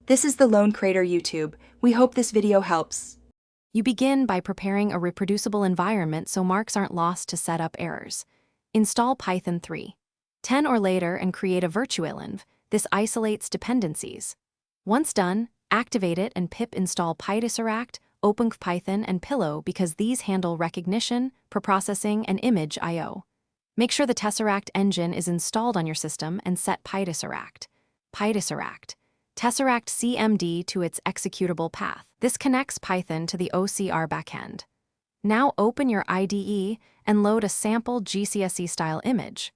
This is the Lone Crater YouTube. We hope this video helps. You begin by preparing a reproducible environment so marks aren't lost to setup errors. Install Python 3.10 or later and create a virtual env. This isolates dependencies. Once done, activate it and pip install Pytesseract, OpenPython, and Pillow because these handle recognition, preprocessing, and image I/O. Make sure the Tesseract engine is installed on your system and set Pytesseract. Tesseract CMD to its executable path. This connects Python to the OCR backend. Now open your IDE and load a sample Gcse style image.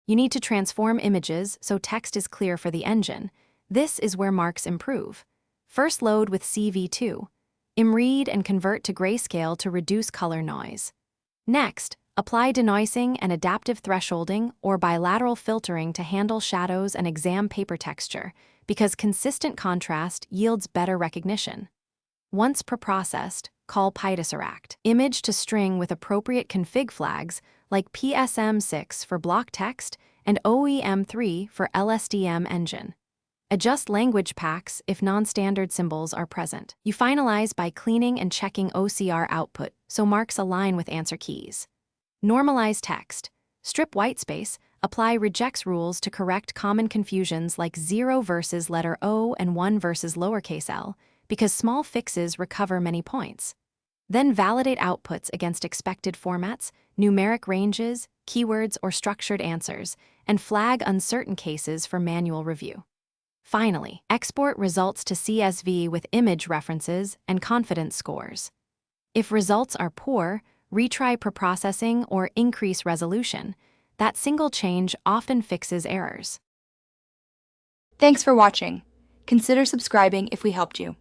You need to transform images so text is clear for the engine. This is where marks improve. First load with CV2. Read and convert to grayscale to reduce color noise. Next, apply denoising and adaptive thresholding or bilateral filtering to handle shadows and exam paper texture, because consistent contrast yields better recognition. Once preprocessed, call Pytesseract. Image to string with appropriate config flags like PSM6 for block text and OEM3 for LSDM engine. Adjust language packs if non-standard symbols are present. You finalize by cleaning and checking OCR output so marks align with answer keys. Normalize text. Strip whitespace. Apply regex rules to correct common confusions like 0 versus letter O and 1 versus lowercase l, because small fixes recover many points. Then validate outputs against expected formats, numeric ranges, keywords, or structured answers, and flag uncertain cases for manual review. Finally, export results to CSV with image references and confidence scores. If results are poor, retry preprocessing or increase resolution. That single change often fixes errors. Thanks for watching. Consider subscribing if we helped you.